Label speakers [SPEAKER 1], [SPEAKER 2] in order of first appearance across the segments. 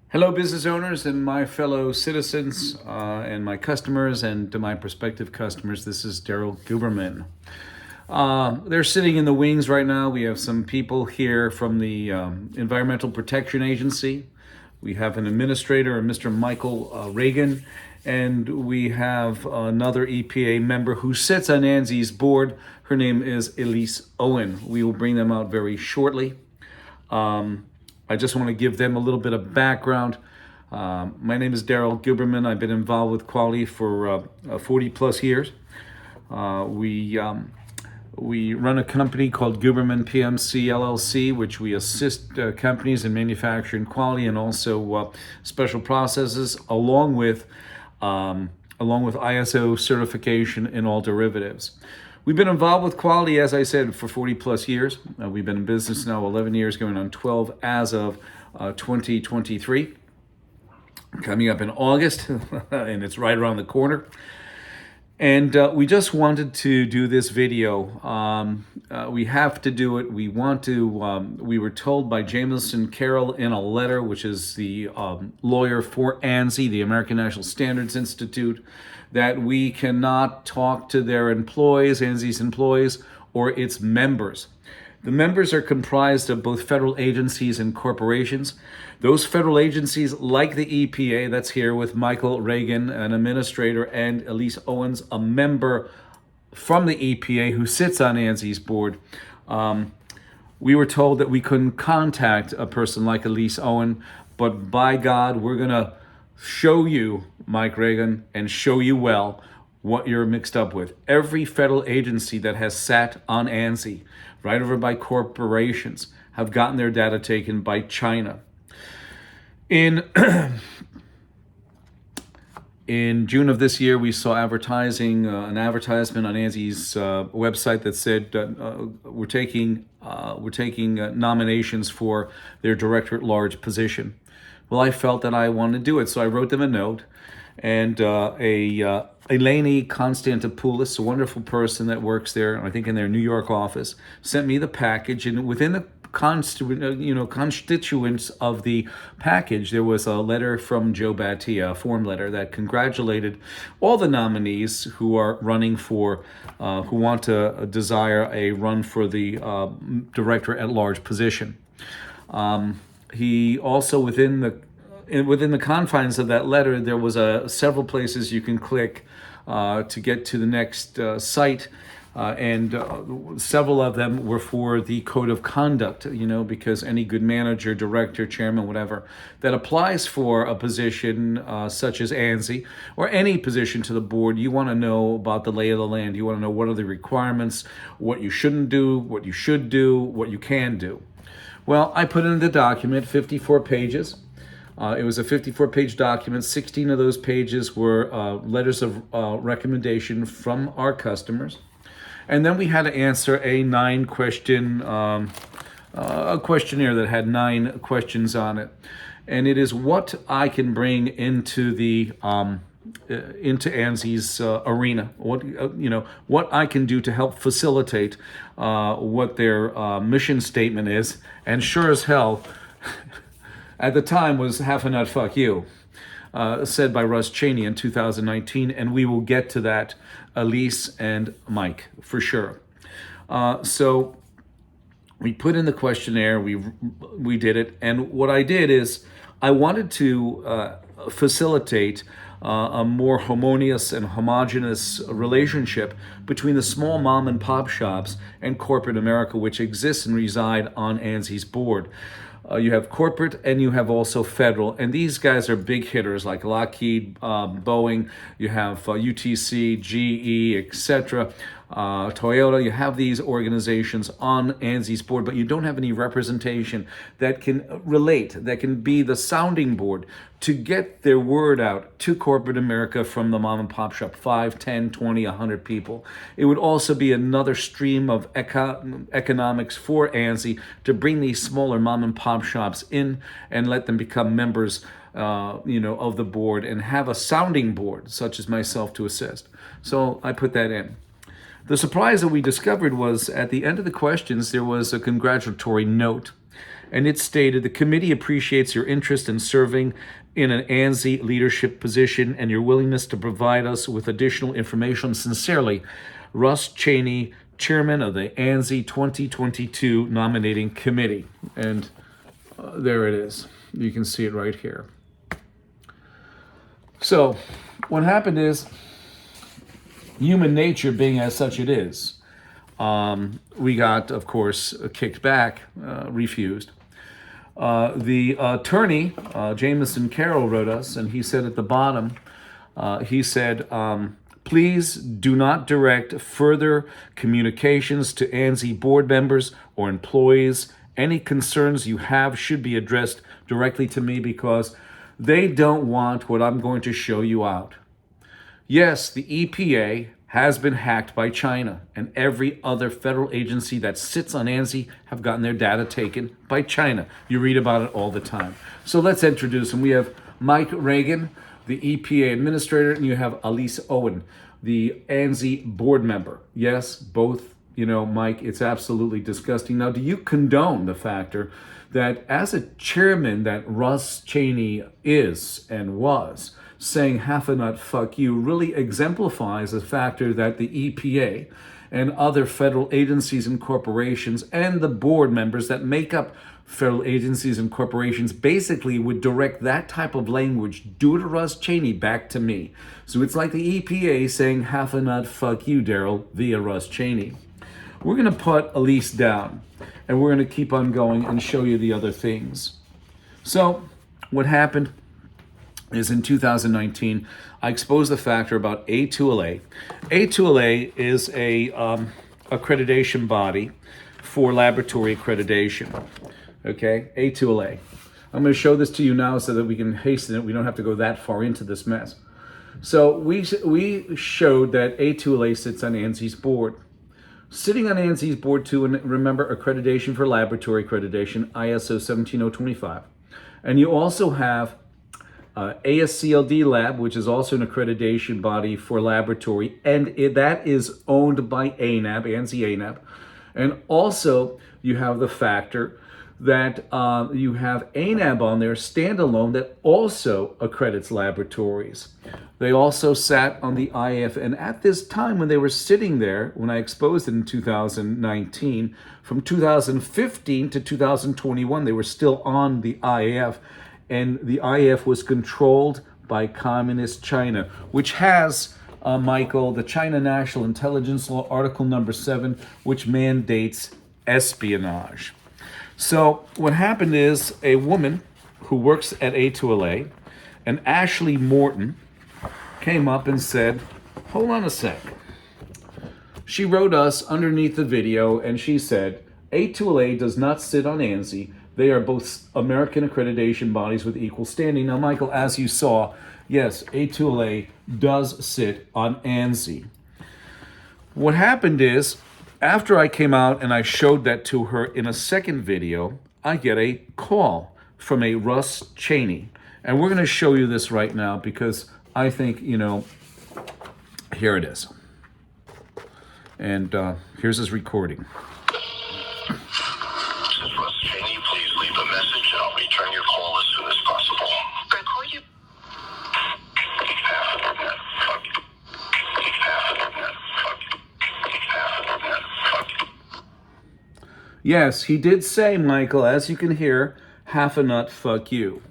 [SPEAKER 1] Hello, business owners and my fellow citizens and my customers and to my prospective customers. This is Daryl Guberman. They're sitting in the wings right now. We have some people here from the Environmental Protection Agency. We have an administrator, Mr. Michael Reagan, and we have another EPA member who sits on ANSI's board. Her name is Elise Owen. We will bring them out very shortly. I just want to give them a little bit of background. My name is Daryl Guberman. I've been involved with quality for 40 plus years. We run a company called Guberman PMC LLC, which we assist companies in manufacturing quality and also special processes, along with ISO certification in all derivatives. We've been involved with quality, as I said, for 40 plus years. We've been in business now 11 years, going on 12 as of 2023. Coming up in August, and it's right around the corner. And we just wanted to do this video. We have to do it. We want to. We were told by Jameson Carroll in a letter, which is the lawyer for ANSI, the American National Standards Institute, that we cannot talk to their employees, ANSI's employees, or its members. The members are comprised of both federal agencies and corporations. Those federal agencies, like the EPA, that's here with Michael Reagan, an administrator, and Elise Owens, a member from the EPA who sits on ANSI's board. We were told that we couldn't contact a person like Elise Owen, but by God, we're going to show you, Mike Reagan, and show you well what you're mixed up with. Every federal agency that has sat on ANSI, right over by corporations, have gotten their data taken by China. In June of this year, we saw an advertisement on ANSI's website that said we're taking nominations for their director-at-large position. Well, I felt that I wanted to do it, so I wrote them a note. And Eleni Konstantopoulos, a wonderful person that works there, I think in their New York office, sent me the package. And within the constituents of the package, there was a letter from Joe Bhathia, a form letter that congratulated all the nominees who are running for, who want to desire a run for the director-at-large position. He also, within the confines of that letter, there was several places you can click to get to the next site, and several of them were for the code of conduct, because any good manager, director, chairman, whatever, that applies for a position such as ANSI or any position to the board, you want to know about the lay of the land. You want to know what are the requirements, what you shouldn't do, what you should do, what you can do. Well, I put in the document 54 pages. It was a 54-page document. 16 of those pages were letters of recommendation from our customers. And then we had to answer a questionnaire that had 9 questions on it. And it is what I can bring into the into ANSI's arena, what I can do to help facilitate what their mission statement is, and sure as hell, at the time was half a nut fuck you, said by Russ Chaney in 2019, and we will get to that, Elise and Mike, for sure. So we put in the questionnaire, we did it, and what I did is I wanted to facilitate a more harmonious and homogeneous relationship between the small mom and pop shops and corporate America, which exists and reside on ANSI's board. You have corporate and you have also federal, and these guys are big hitters like Lockheed, Boeing. You have UTC, GE, etc. Toyota. You have these organizations on ANSI's board, but you don't have any representation that can relate, that can be the sounding board to get their word out to corporate America from the mom and pop shop, 5, 10, 20, 100 people. It would also be another stream of economics for ANSI to bring these smaller mom and pop shops in and let them become members of the board and have a sounding board such as myself to assist. So I put that in. The surprise that we discovered was at the end of the questions, there was a congratulatory note. And it stated, the committee appreciates your interest in serving in an ANSI leadership position and your willingness to provide us with additional information. Sincerely, Russ Chaney, Chairman of the ANSI 2022 Nominating Committee. And there it is. You can see it right here. So what happened is, human nature being as such it is, we got, of course, kicked back, refused. The attorney, Jameson Carroll, wrote us, and he said at the bottom, he said, please do not direct further communications to ANSI board members or employees. Any concerns you have should be addressed directly to me because they don't want what I'm going to show you out. Yes, the EPA has been hacked by China, and every other federal agency that sits on ANSI have gotten their data taken by China. You read about it all the time. So let's introduce them. We have Mike Regan, the EPA administrator, and you have Elise Owen, the ANSI board member. Yes, both, Mike, it's absolutely disgusting. Now, do you condone the factor that as a chairman that Russ Chaney is and was, saying half a nut fuck you really exemplifies the factor that the EPA and other federal agencies and corporations and the board members that make up federal agencies and corporations basically would direct that type of language due to Russ Chaney back to me. So it's like the EPA saying half a nut fuck you, Daryl, via Russ Chaney. We're going to put Elise down and we're going to keep on going and show you the other things. So what happened is in 2019, I exposed the factor about A2LA. A2LA is a accreditation body for laboratory accreditation. Okay, A2LA. I'm going to show this to you now so that we can hasten it. We don't have to go that far into this mess. So we showed that A2LA sits on ANSI's board. Sitting on ANSI's board too, and remember, accreditation for laboratory accreditation, ISO 17025. And you also have ASCLD Lab, which is also an accreditation body for laboratory, and that is owned by ANAB, ANSI-ANAB. And also, you have the factor that you have ANAB on there, standalone, that also accredits laboratories. They also sat on the IF, and at this time when they were sitting there, when I exposed it in 2019, from 2015 to 2021, they were still on the IF. And the IF was controlled by Communist China, which has, Michael, the China National Intelligence Law, Article number 7, which mandates espionage. So what happened is a woman who works at A2LA, and Ashley Morton, came up and said, hold on a sec. She wrote us underneath the video, and she said, A2LA does not sit on ANSI. They are both American accreditation bodies with equal standing. Now, Michael, as you saw, yes, A2LA does sit on ANSI. What happened is, after I came out and I showed that to her in a second video, I get a call from a Russ Chaney. And we're going to show you this right now because I think, here it is. And here's his recording. Yes, he did say, Michael, as you can hear, half a nut, fuck you.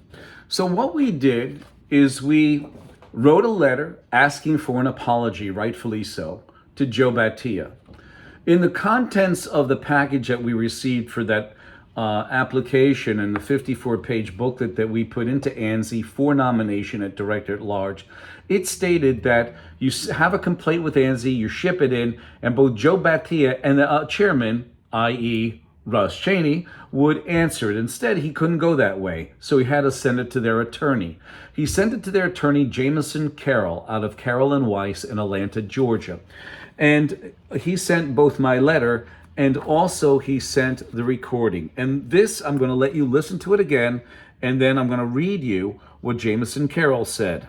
[SPEAKER 1] So what we did is we wrote a letter asking for an apology, rightfully so, to Joe Bhathia. In the contents of the package that we received for that application and the 54-page booklet that we put into ANSI for nomination at Director at Large, it stated that you have a complaint with ANSI, you ship it in, and both Joe Bhathia and the chairman, i.e., Russ Chaney, would answer it. Instead, he couldn't go that way, so he had to send it to their attorney. He sent it to their attorney, Jameson Carroll, out of Carroll and Weiss in Atlanta, Georgia. And he sent both my letter and also he sent the recording. And this, I'm going to let you listen to it again, and then I'm going to read you what Jameson Carroll said.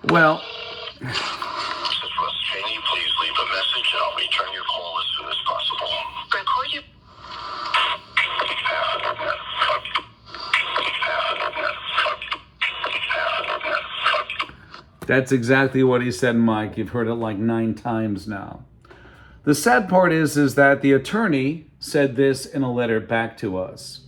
[SPEAKER 1] Well,
[SPEAKER 2] This is Russ Chaney. Please leave a message and I'll return your call as soon as possible. Record your...
[SPEAKER 1] that's exactly what he said, Mike. You've heard it like 9 times now. The sad part is that the attorney said this in a letter back to us.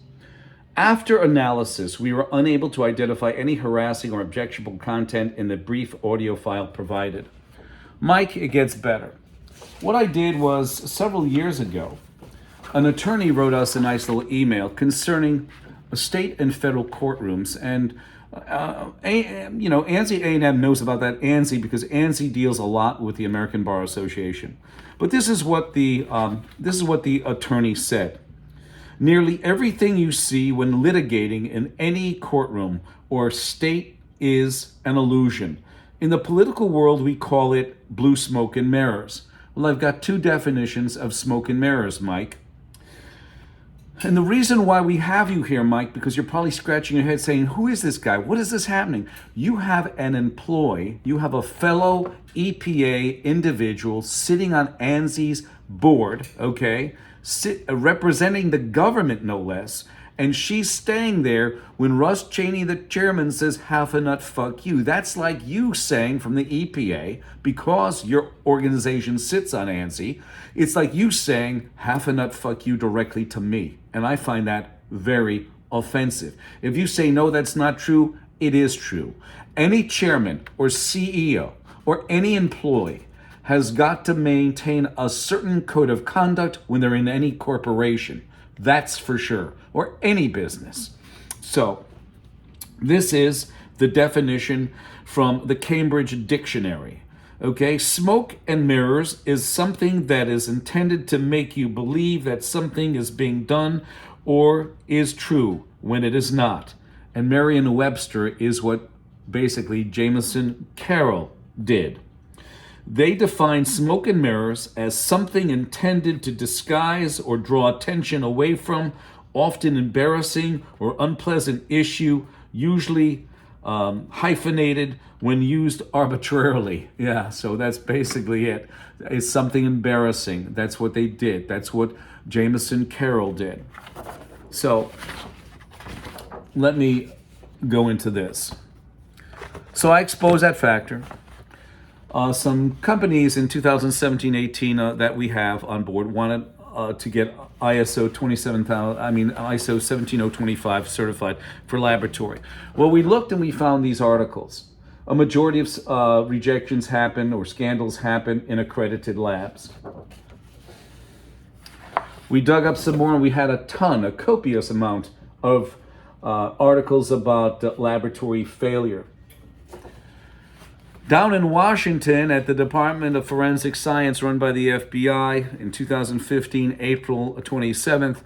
[SPEAKER 1] After analysis, we were unable to identify any harassing or objectionable content in the brief audio file provided. Mike, it gets better. What I did was, several years ago, an attorney wrote us a nice little email concerning state and federal courtrooms, and ANSI-ANAB knows about that ANSI because ANSI deals a lot with the American Bar Association. But this is what the attorney said. Nearly everything you see when litigating in any courtroom or state is an illusion. In the political world, we call it blue smoke and mirrors. Well, I've got 2 definitions of smoke and mirrors, Mike. And the reason why we have you here, Mike, because you're probably scratching your head saying, who is this guy? What is this happening? You have an employee, you have a fellow EPA individual sitting on ANSI's board, okay? Representing the government, no less, and she's staying there when Russ Chaney, the chairman, says, half a nut, fuck you. That's like you saying from the EPA, because your organization sits on ANSI, it's like you saying, half a nut, fuck you, directly to me. And I find that very offensive. If you say, no, that's not true, it is true. Any chairman or CEO or any employee has got to maintain a certain code of conduct when they're in any corporation. That's for sure. Or any business. So, this is the definition from the Cambridge Dictionary. Okay, smoke and mirrors is something that is intended to make you believe that something is being done or is true when it is not. And Merriam-Webster is what basically Jameson Carroll did. They define smoke and mirrors as something intended to disguise or draw attention away from, often embarrassing or unpleasant issue, usually hyphenated when used arbitrarily. Yeah, so that's basically it. It's something embarrassing. That's what they did. That's what Jameson Carroll did. So let me go into this. So I expose that factor. Some companies in 2017-18 that we have on board wanted to get ISO 17025 certified for laboratory. Well, we looked and we found these articles. A majority of rejections happen or scandals happen in accredited labs. We dug up some more and we had a copious amount of articles about laboratory failure. Down in Washington at the Department of Forensic Science run by the FBI in 2015, April 27th,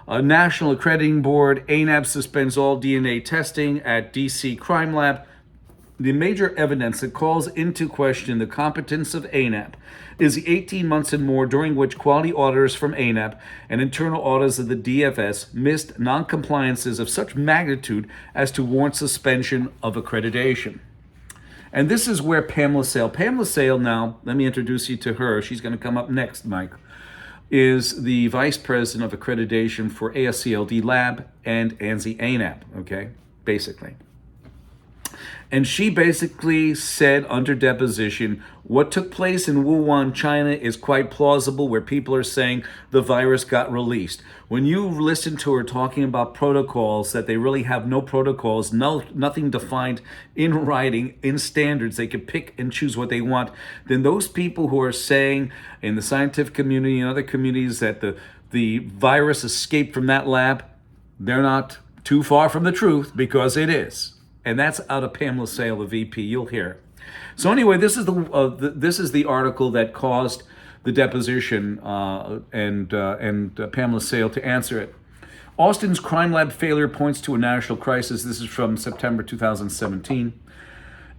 [SPEAKER 1] a National Accrediting Board, ANAB suspends all DNA testing at DC Crime Lab. The major evidence that calls into question the competence of ANAB is the 18 months and more during which quality auditors from ANAB and internal auditors of the DFS missed noncompliances of such magnitude as to warrant suspension of accreditation. And this is where Pamela Sale now, let me introduce you to her. She's going to come up next, Mike, is the Vice President of Accreditation for ASCLD Lab and ANSI-ANAB, okay, basically. And she basically said under deposition, what took place in Wuhan, China is quite plausible, where people are saying the virus got released. When you listen to her talking about protocols, that they really have no protocols, nothing defined in writing, in standards, they can pick and choose what they want, then those people who are saying in the scientific community and other communities that the virus escaped from that lab, they're not too far from the truth, because it is. And that's out of Pamela Sale, the VP. You'll hear. So anyway, this is the article that caused the deposition and Pamela Sale to answer it. Austin's crime lab failure points to a national crisis. This is from September 2017.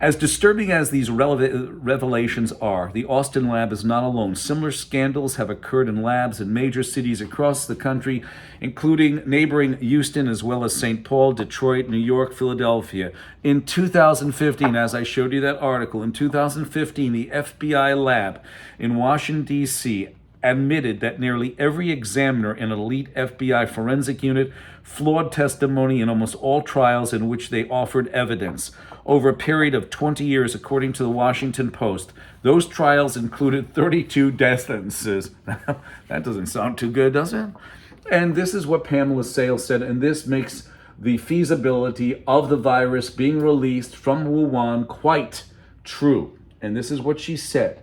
[SPEAKER 1] As disturbing as these revelations are, the Austin lab is not alone. Similar scandals have occurred in labs in major cities across the country, including neighboring Houston, as well as St. Paul, Detroit, New York, Philadelphia. In 2015, as I showed you that article, in 2015, the FBI lab in Washington, D.C., admitted that nearly every examiner in an elite FBI forensic unit flawed testimony in almost all trials in which they offered evidence. Over a period of 20 years, according to the Washington Post, those trials included 32 death sentences. That doesn't sound too good, does it? And this is what Pamela Sales said, and this makes the feasibility of the virus being released from Wuhan quite true. And this is what she said.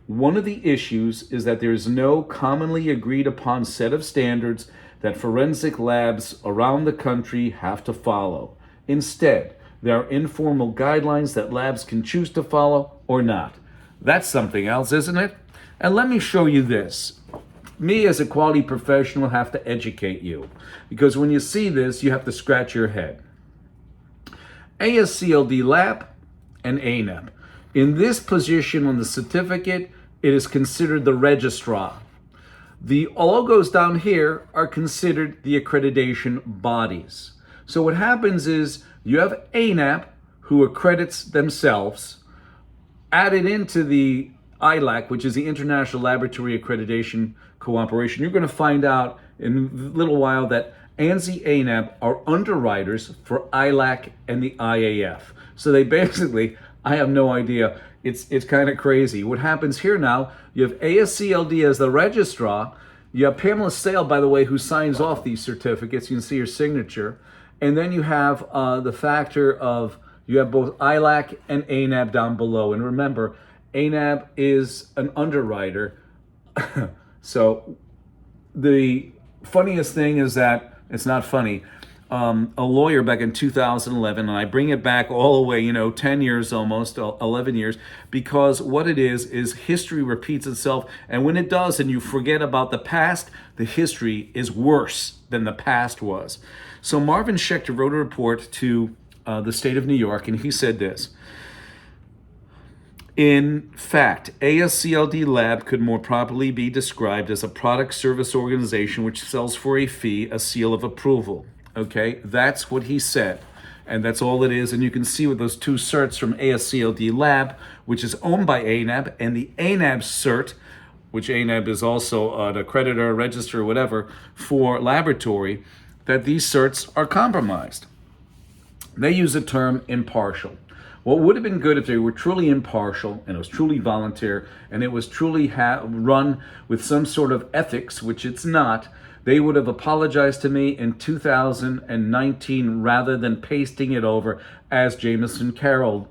[SPEAKER 1] One of the issues is that there is no commonly agreed upon set of standards that forensic labs around the country have to follow. Instead, there are informal guidelines that labs can choose to follow or not. That's something else, isn't it? And let me show you this. Me as a quality professional have to educate you, because when you see this, you have to scratch your head. ASCLD lab and ANAB. In this position on the certificate, it is considered the registrar. The logos down here are considered the accreditation bodies. So what happens is you have ANAB, who accredits themselves, added into the ILAC, which is the International Laboratory Accreditation Cooperation. You're going to find out in a little while that ANSI-ANAB are underwriters for ILAC and the IAF. So they basically, I have no idea. It's kind of crazy. What happens here now, you have ASCLD as the registrar. You have Pamela Sale, by the way, who signs off these certificates. You can see her signature. And then you have the factor of, you have both ILAC and ANAB down below. And remember, ANAB is an underwriter. So the funniest thing is that, it's not funny, a lawyer back in 2011, and I bring it back all the way, 10 years almost, 11 years, because what it is history repeats itself, and when it does and you forget about the past, the history is worse than the past was. So Marvin Schechter wrote a report to the state of New York, and he said this: in fact, ASCLD Lab could more properly be described as a product service organization which sells for a fee a seal of approval. Okay, that's what he said. And that's all it is. And you can see with those two certs from ASCLD Lab, which is owned by ANAB, and the ANAB cert, which ANAB is also an accreditor, register, whatever, for laboratory, that these certs are compromised. They use the term impartial. What would have been good if they were truly impartial and it was truly volunteer and it was truly run with some sort of ethics, which it's not. They would have apologized to me in 2019 rather than pasting it over as Jameson Carroll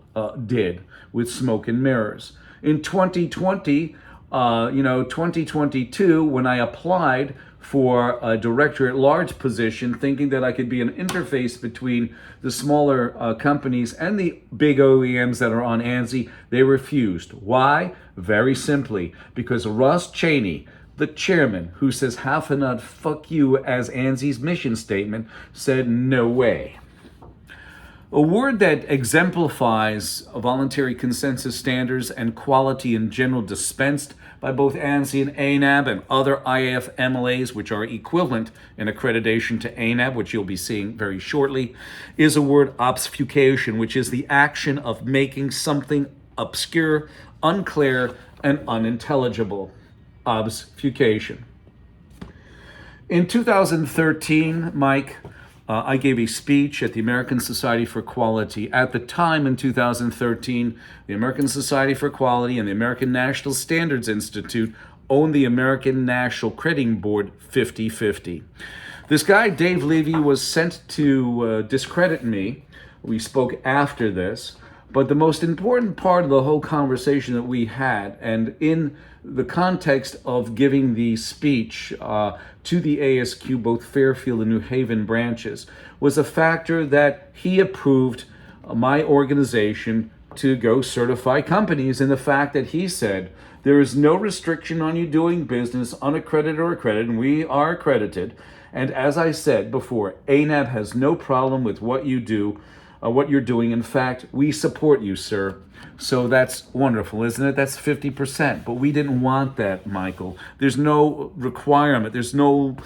[SPEAKER 1] did with smoke and mirrors. In 2020, 2022, when I applied for a director at large position, thinking that I could be an interface between the smaller companies and the big OEMs that are on ANSI, they refused. Why? Very simply, because Russ Chaney, the chairman, who says half a nut fuck you as ANSI's mission statement, said no way. A word that exemplifies voluntary consensus standards and quality in general dispensed by both ANSI and ANAB and other IAF MLAs, which are equivalent in accreditation to ANAB, which you'll be seeing very shortly, is a word obfuscation, which is the action of making something obscure, unclear, and unintelligible. Obfuscation. In 2013, Mike, I gave a speech at the American Society for Quality. At the time in 2013, the American Society for Quality and the American National Standards Institute owned the American National Crediting Board 50-50. This guy, Dave Levy, was sent to discredit me. We spoke after this. But the most important part of the whole conversation that we had, and in the context of giving the speech to the ASQ, both Fairfield and New Haven branches, was the factor that he approved my organization to go certify companies, and the fact that he said there is no restriction on you doing business, unaccredited or accredited, and we are accredited. And as I said before, ANAB has no problem with what you do. what you're doing. In fact, we support you, sir. So that's wonderful, isn't it? That's 50%. But we didn't want that, Michael. There's no requirement. There's no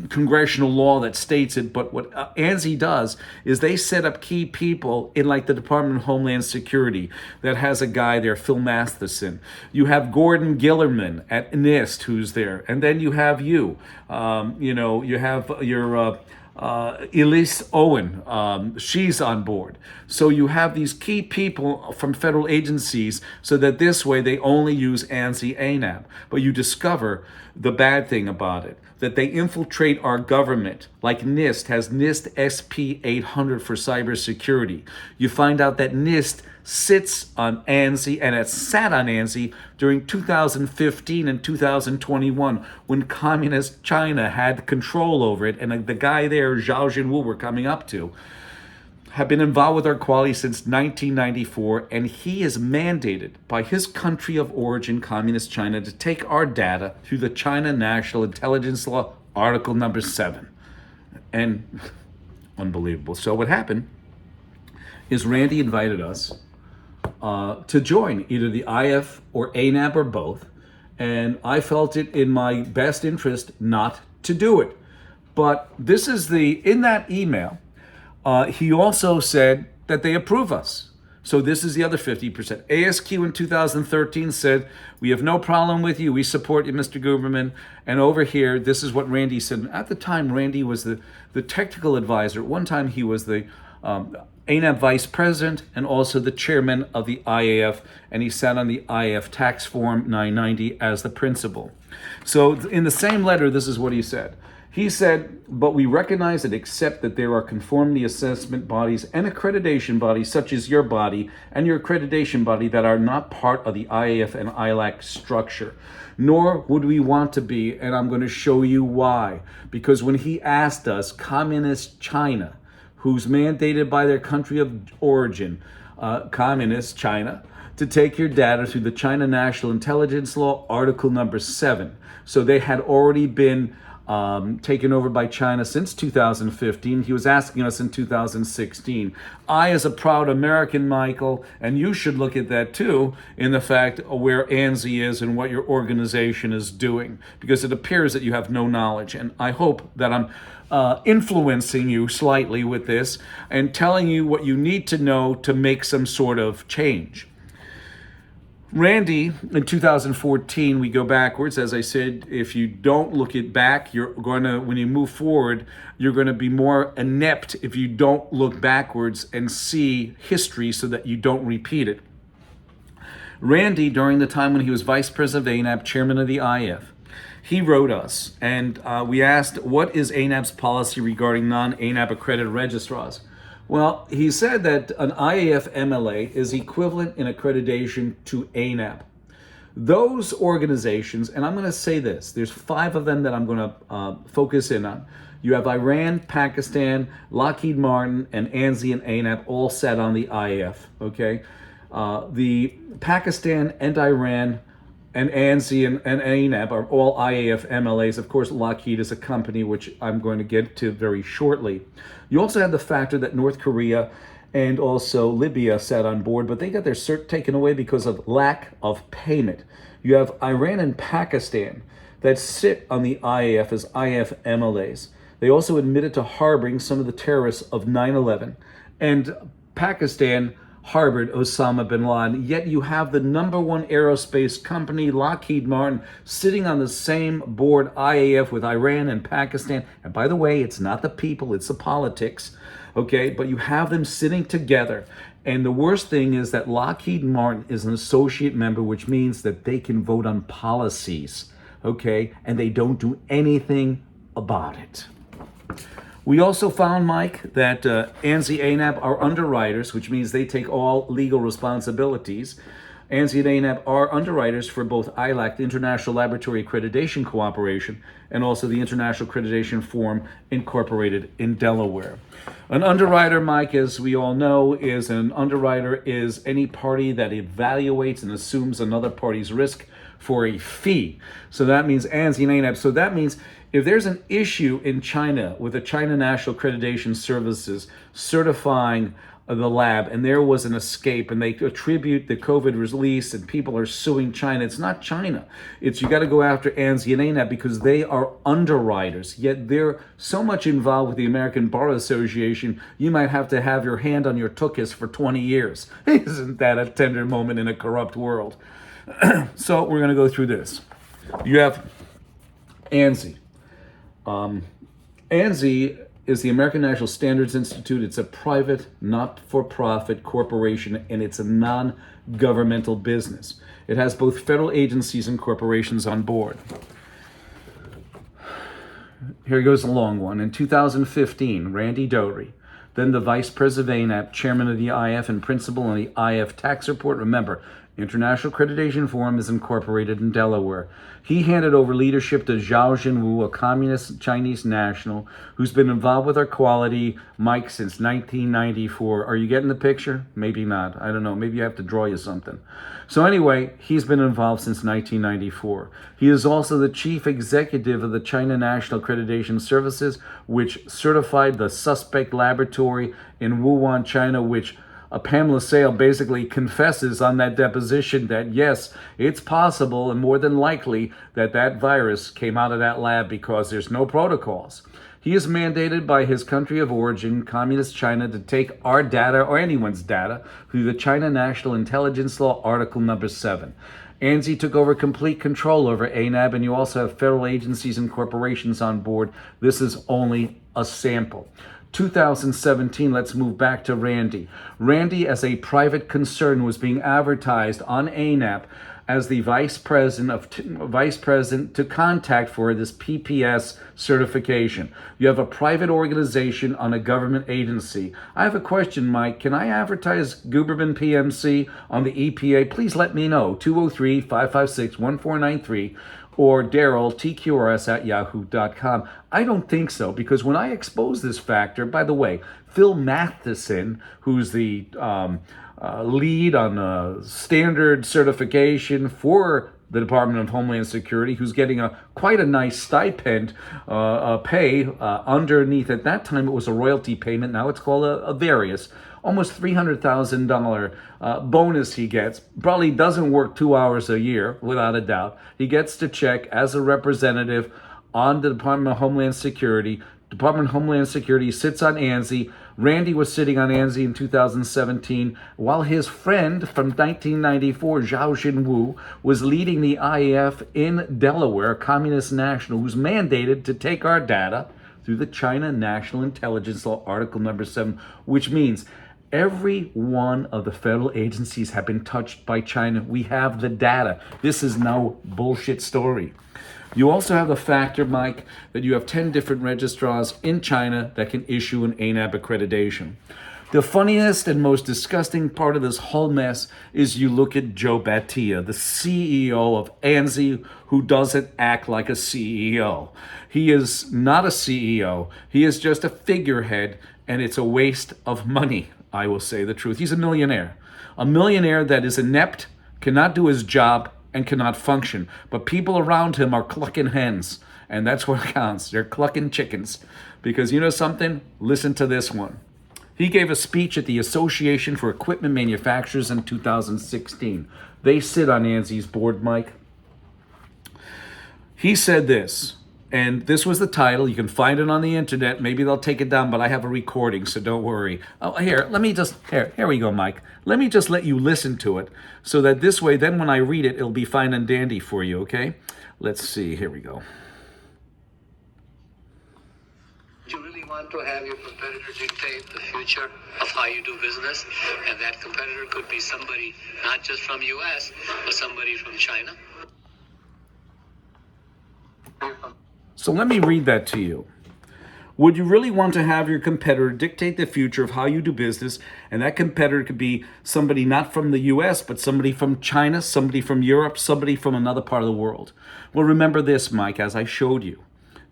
[SPEAKER 1] congressional law that states it. But what ANSI does is they set up key people in like the Department of Homeland Security that has a guy there, Phil Matheson. You have Gordon Guberman at NIST who's there. And then you have you. You have your... Elise Owen, she's on board. So you have these key people from federal agencies so that this way they only use ANSI-ANAB. But you discover the bad thing about it, that they infiltrate our government, like NIST has NIST SP 800 for cybersecurity. You find out that NIST sits on ANSI and it sat on ANSI during 2015 and 2021 when communist China had control over it, and the guy there, Zhao Jinwu, we're coming up to, have been involved with our quality since 1994, and he is mandated by his country of origin, communist China, to take our data through the China National Intelligence Law, Article number 7. And unbelievable. So what happened is Randy invited us to join either the IF or ANAB or both, and I felt it in my best interest not to do it. But this is in that email, he also said that they approve us. So this is the other 50%. ASQ in 2013 said, we have no problem with you. We support you, Mr. Guberman. And over here, this is what Randy said. At the time, Randy was the technical advisor. At one time, he was the ANAB vice president and also the chairman of the IAF, and he sat on the IAF tax form 990 as the principal. So in the same letter, this is what he said. He said, but we recognize and accept that there are conformity assessment bodies and accreditation bodies such as your body and your accreditation body that are not part of the IAF and ILAC structure, nor would we want to be, and I'm going to show you why. Because when he asked us, communist China, who's mandated by their country of origin, communist China, to take your data through the China National Intelligence Law, Article number 7. So they had already been taken over by China since 2015. He was asking us in 2016. I, as a proud American, Michael, and you should look at that too, in the fact of where ANSI is and what your organization is doing, because it appears that you have no knowledge. And I hope that I'm influencing you slightly with this and telling you what you need to know to make some sort of change. Randy, in 2014, we go backwards. As I said, if you don't look it back, you're going to, when you move forward, you're going to be more inept if you don't look backwards and see history so that you don't repeat it. Randy, during the time when he was vice president of ANAB, chairman of the IF, he wrote us, and we asked, what is ANAB's policy regarding non-ANAB accredited registrars? Well, he said that an IAF MLA is equivalent in accreditation to ANAB. Those organizations, and I'm going to say this, there's 5 of them that I'm going to focus in on. You have Iran, Pakistan, Lockheed Martin, and ANSI and ANAB all sat on the IAF, okay? The Pakistan and Iran and ANSI and ANAB are all IAF MLAs. Of course, Lockheed is a company which I'm going to get to very shortly. You also have the factor that North Korea and also Libya sat on board, but they got their cert taken away because of lack of payment. You have Iran and Pakistan that sit on the IAF as IAF MLAs. They also admitted to harboring some of the terrorists of 9/11. And Pakistan harbored Osama bin Laden, yet you have the #1 aerospace company, Lockheed Martin, sitting on the same board, IAF, with Iran and Pakistan. And by the way, it's not the people, it's the politics, okay? But you have them sitting together. And the worst thing is that Lockheed Martin is an associate member, which means that they can vote on policies, okay? And they don't do anything about it. We also found, Mike, that ANSI-ANAB are underwriters, which means they take all legal responsibilities. ANSI and ANAB are underwriters for both ILAC, the International Laboratory Accreditation Cooperation, and also the International Accreditation Forum Incorporated in Delaware. An underwriter, Mike, as we all know, is any party that evaluates and assumes another party's risk for a fee. So that means ANSI and ANAB. So that means if there's an issue in China with the China National Accreditation Services certifying the lab, and there was an escape, and they attribute the COVID release, and people are suing China. It's not China. It's you got to go after ANSI and ANAB because they are underwriters. Yet they're so much involved with the American Bar Association, you might have to have your hand on your tuchus for 20 years. Isn't that a tender moment in a corrupt world? So we're going to go through this. You have ANSI. ANSI is the American National Standards Institute. It's a private, not-for-profit corporation, and it's a non-governmental business. It has both federal agencies and corporations on board. Here goes a long one. In 2015, Randy Doty, then the Vice President of ANAB, Chairman of the IF, and Principal on the IF Tax Report. Remember, International Accreditation Forum is incorporated in Delaware. He handed over leadership to Zhao Jinwu, a communist Chinese national who's been involved with our quality, Mike, since 1994. Are you getting the picture? Maybe not. I don't know. Maybe I have to draw you something. So anyway, he's been involved since 1994. He is also the chief executive of the China National Accreditation Services, which certified the suspect laboratory in Wuhan, China, which Pamela Sale basically confesses on that deposition that yes, it's possible and more than likely that that virus came out of that lab because there's no protocols. He is mandated by his country of origin, Communist China, to take our data or anyone's data through the China National Intelligence Law, Article number 7. ANSI took over complete control over ANAB, and you also have federal agencies and corporations on board. This is only a sample. 2017, let's move back to Randy. Randy, as a private concern, was being advertised on ANAB as the vice president to contact for this PPS certification. You have a private organization on a government agency. I have a question, Mike. Can I advertise Guberman PMC on the EPA? Please let me know. 203-556-1493 or Daryl, TQRS@yahoo.com. I don't think so, because when I expose this factor, by the way, Phil Matheson, who's the lead on standard certification for the Department of Homeland Security, who's getting quite a nice stipend pay underneath. At that time, it was a royalty payment. Now it's called a various, almost $300,000 bonus he gets. Probably doesn't work 2 hours a year, without a doubt. He gets to check as a representative on the Department of Homeland Security. Department of Homeland Security sits on ANSI. Randy was sitting on ANSI in 2017, while his friend from 1994, Zhao Jinwu, was leading the IAF in Delaware, a communist national who's mandated to take our data through the China National Intelligence Law, Article number 7, which means every one of the federal agencies have been touched by China. We have the data. This is no bullshit story. You also have the factor, Mike, that you have 10 different registrars in China that can issue an ANAB accreditation. The funniest and most disgusting part of this whole mess is you look at Joe Bhathia, the CEO of ANSI, who doesn't act like a CEO. He is not a CEO. He is just a figurehead, and it's a waste of money, I will say the truth. He's a millionaire that is inept, cannot do his job, and cannot function. But people around him are clucking hens, and that's what counts. They're clucking chickens. Because you know something? Listen to this one. He gave a speech at the Association for Equipment Manufacturers in 2016. They sit on ANSI's board, Mike. He said this, and this was the title. You can find it on the internet. Maybe they'll take it down, but I have a recording, so don't worry. Oh, here we go, Mike. Let me just let you listen to it, so that this way, then when I read it, it'll be fine and dandy for you, okay? Let's see, here we go.
[SPEAKER 3] You really want to have your competitor dictate the future of how you do business, and that competitor could be somebody not just from US, but somebody from China.
[SPEAKER 1] So let me read that to you. Would you really want to have your competitor dictate the future of how you do business, and that competitor could be somebody not from the US, but somebody from China, somebody from Europe, somebody from another part of the world? Well, remember this, Mike, as I showed you,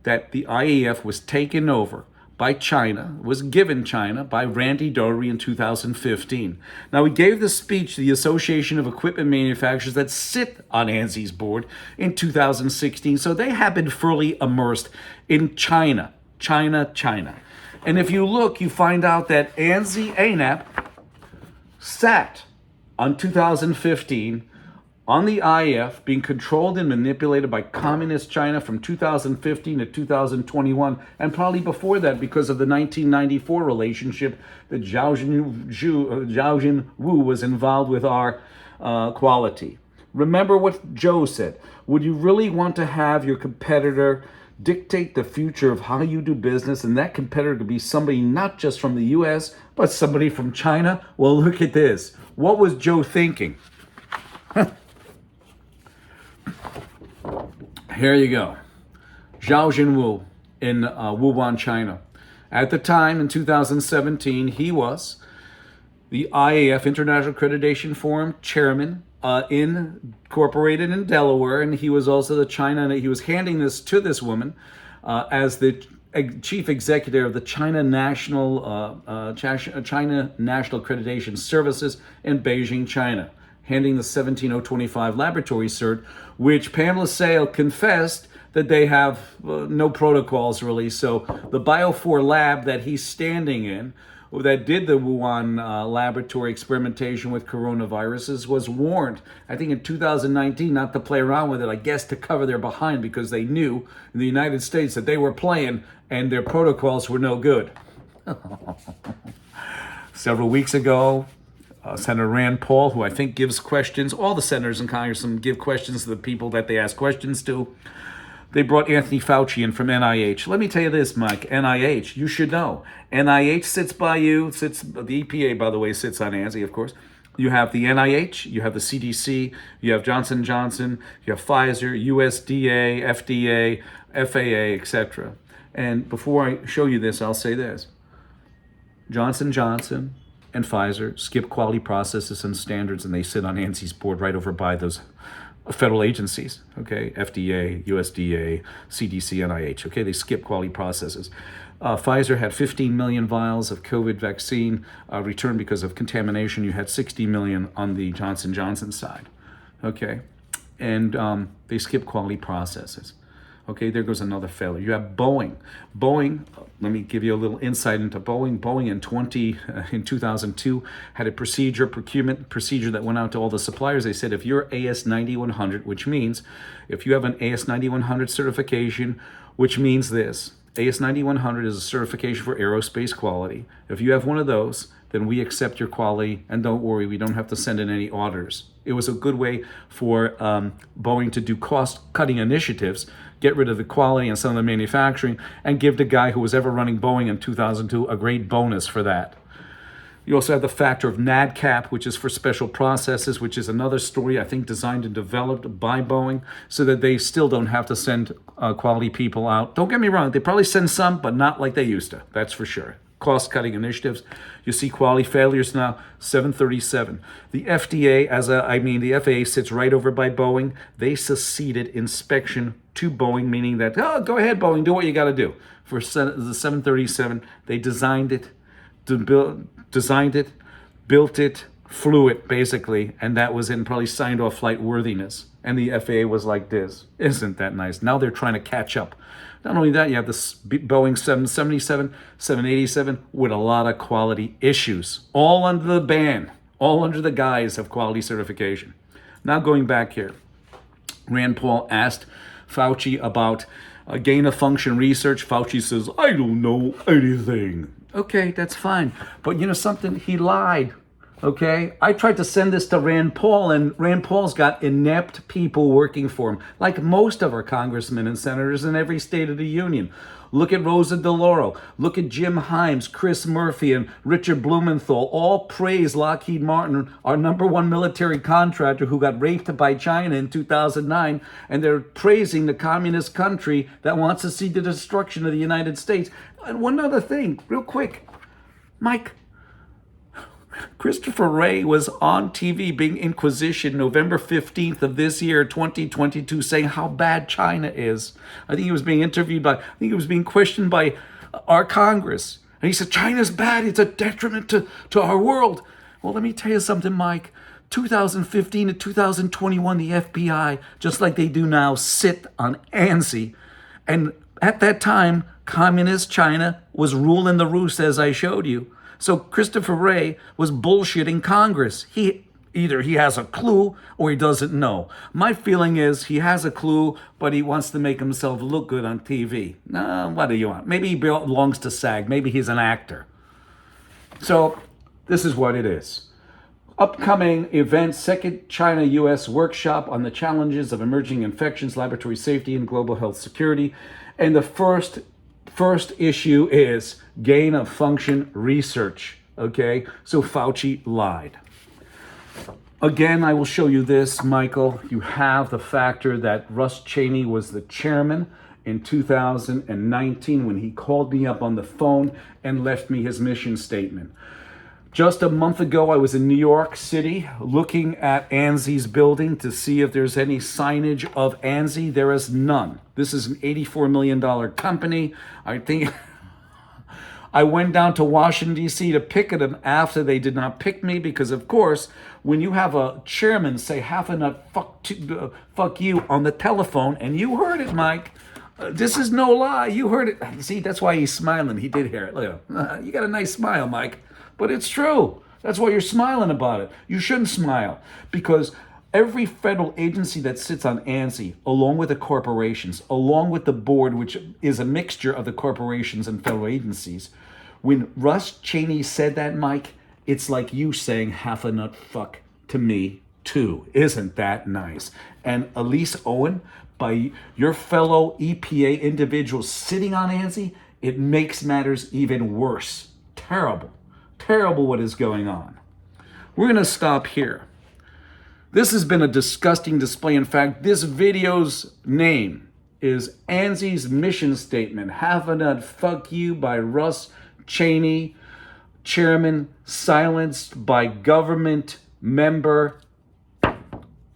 [SPEAKER 1] that the IAF was taken over by China, was given China by Randy Doherty in 2015. Now, he gave the speech to the Association of Equipment Manufacturers that sit on ANSI's board in 2016. So they have been fully immersed in China. And if you look, you find out that ANSI-ANAB sat on 2015 on the IF, being controlled and manipulated by communist China from 2015 to 2021, and probably before that because of the 1994 relationship that Zhao Jinwu was involved with our quality. Remember what Joe said. Would you really want to have your competitor dictate the future of how you do business, and that competitor could be somebody not just from the US, but somebody from China? Well, look at this. What was Joe thinking? Here you go. Zhao Jinwu in Wuhan, China. At the time, in 2017, he was the IAF, International Accreditation Forum chairman, incorporated in Delaware, and he was also the China, he was handing this to this woman as the chief executive of the China National Accreditation Services in Beijing, China, handing the 17025 laboratory cert, which Pamela Sale confessed that they have no protocols really. So the Bio4 lab that he's standing in, that did the Wuhan laboratory experimentation with coronaviruses, was warned, I think in 2019, not to play around with it, I guess to cover their behind, because they knew in the United States that they were playing and their protocols were no good. Several weeks ago, Senator Rand Paul, who I think gives questions, all the senators and congressmen give questions to the people that they ask questions to. They brought Anthony Fauci in from NIH. Let me tell you this, Mike, NIH, you should know. NIH sits by you, the EPA, by the way, sits on ANSI, of course. You have the NIH, you have the CDC, you have Johnson & Johnson, you have Pfizer, USDA, FDA, FAA, etc. And before I show you this, I'll say this. Johnson & Johnson and Pfizer skip quality processes and standards, and they sit on ANSI's board right over by those federal agencies, okay? FDA, USDA, CDC, NIH, okay? They skip quality processes. Pfizer had 15 million vials of COVID vaccine returned because of contamination. You had 60 million on the Johnson & Johnson side, okay? And they skip quality processes. Okay, there goes another failure. You have Boeing. Boeing, let me give you a little insight into Boeing. Boeing in 2002 had a procurement procedure that went out to all the suppliers. They said if you're AS9100, which means if you have an AS9100 certification, which means this, AS9100 is a certification for aerospace quality. If you have one of those, then we accept your quality, and don't worry, we don't have to send in any auditors. It was a good way for Boeing to do cost-cutting initiatives, get rid of the quality and some of the manufacturing, and give the guy who was ever running Boeing in 2002 a great bonus for that. You also have the factor of NADCAP, which is for special processes, which is another story, I think, designed and developed by Boeing so that they still don't have to send quality people out. Don't get me wrong, they probably send some, but not like they used to, that's for sure. Cost-cutting initiatives. You see quality failures now, 737. The FDA, the FAA sits right over by Boeing. They seceded inspection to Boeing, meaning that, oh, go ahead, Boeing, do what you got to do. For the 737, they designed it, built it, flew it, basically, and that was in probably signed off flight worthiness. And the FAA was like this. Isn't that nice? Now they're trying to catch up. Not only that, you have the Boeing 777, 787 with a lot of quality issues, all under the ban, all under the guise of quality certification. Now going back here, Rand Paul asked Fauci about gain-of-function research. Fauci says, I don't know anything. Okay, that's fine. But you know something? He lied. Okay, I tried to send this to Rand Paul, and Rand Paul's got inept people working for him, like most of our congressmen and senators in every state of the union. Look at Rosa DeLauro. Look at Jim Himes, Chris Murphy, and Richard Blumenthal. All praise Lockheed Martin, our #1 military contractor who got raped by China in 2009, and they're praising the communist country that wants to see the destruction of the United States. And one other thing, real quick, Mike. Christopher Wray was on TV being inquisitioned November 15th of this year, 2022, saying how bad China is. I think he was being questioned by our Congress. And he said, China's bad. It's a detriment to our world. Well, let me tell you something, Mike. 2015 to 2021, the FBI, just like they do now, sit on ANSI. And at that time, communist China was ruling the roost, as I showed you. So Christopher Wray was bullshitting Congress. Either he has a clue or he doesn't know. My feeling is he has a clue, but he wants to make himself look good on TV. What do you want? Maybe he belongs to SAG. Maybe he's an actor. So this is what it is. Upcoming event, second China-U.S. workshop on the challenges of emerging infections, laboratory safety, and global health security. And the first issue is gain of function research. Okay, so Fauci lied. Again, I will show you this, Michael. You have the factor that Russ Chaney was the chairman in 2019 when he called me up on the phone and left me his mission statement. Just a month ago, I was in New York City looking at ANSI's building to see if there's any signage of ANSI. There is none. This is an $84 million company. I think I went down to Washington, D.C. to pick them after they did not pick me because, of course, when you have a chairman say half a nut fuck you on the telephone, and you heard it, Mike. This is no lie. You heard it. See, that's why he's smiling. He did hear it. Look at him. You got a nice smile, Mike. But it's true. That's why you're smiling about it. You shouldn't smile because every federal agency that sits on ANSI, along with the corporations, along with the board, which is a mixture of the corporations and federal agencies, when Russ Chaney said that, Mike, it's like you saying half a nut fuck to me too. Isn't that nice? And Elise Owen, by your fellow EPA individuals sitting on ANSI, it makes matters even worse. Terrible. Terrible what is going on. We're going to stop here. This has been a disgusting display. In fact, this video's name is ANSI's mission statement, half a nut fuck you by Russ Chaney, chairman, silenced by government member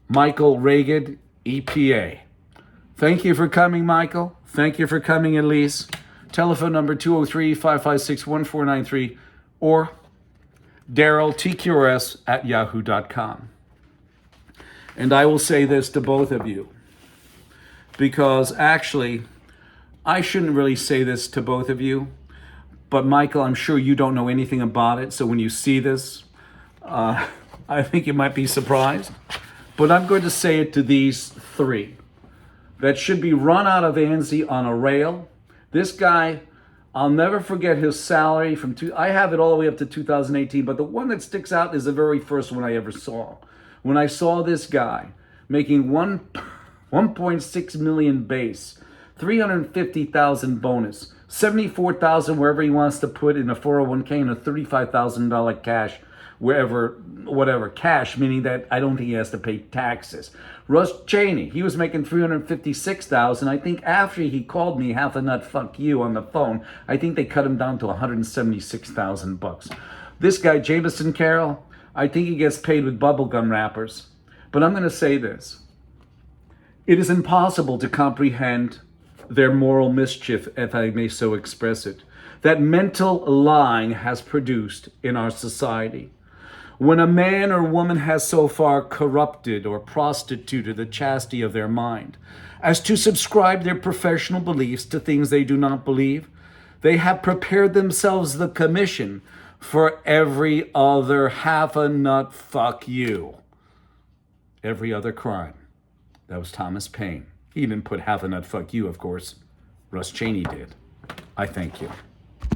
[SPEAKER 1] Michael Regan, EPA. Thank you for coming, Michael. Thank you for coming, Elise. Telephone number 203-556-1493 or Daryl, TQRS at yahoo.com. And I will say this to both of you, because actually, I shouldn't really say this to both of you, but Michael, I'm sure you don't know anything about it, so when you see this, I think you might be surprised. But I'm going to say it to these three that should be run out of ANSI on a rail. This guy, I'll never forget his salary I have it all the way up to 2018, but the one that sticks out is the very first one I ever saw. When I saw this guy making 1.6 million base, 350,000 bonus, 74,000 wherever he wants to put in a 401k and a $35,000 cash, whatever cash, meaning that I don't think he has to pay taxes. Russ Chaney, he was making 356,000. I think after he called me half a nut fuck you on the phone, I think they cut him down to 176,000 bucks. This guy, Jameson Carroll, I think he gets paid with bubblegum wrappers. But I'm going to say this. It is impossible to comprehend their moral mischief, if I may so express it, that mental lying has produced in our society. When a man or woman has so far corrupted or prostituted the chastity of their mind as to subscribe their professional beliefs to things they do not believe, they have prepared themselves the commission for every other half a nut fuck you. Every other crime. That was Thomas Paine. He didn't put half a nut fuck you, of course. Russ Chaney did. I thank you.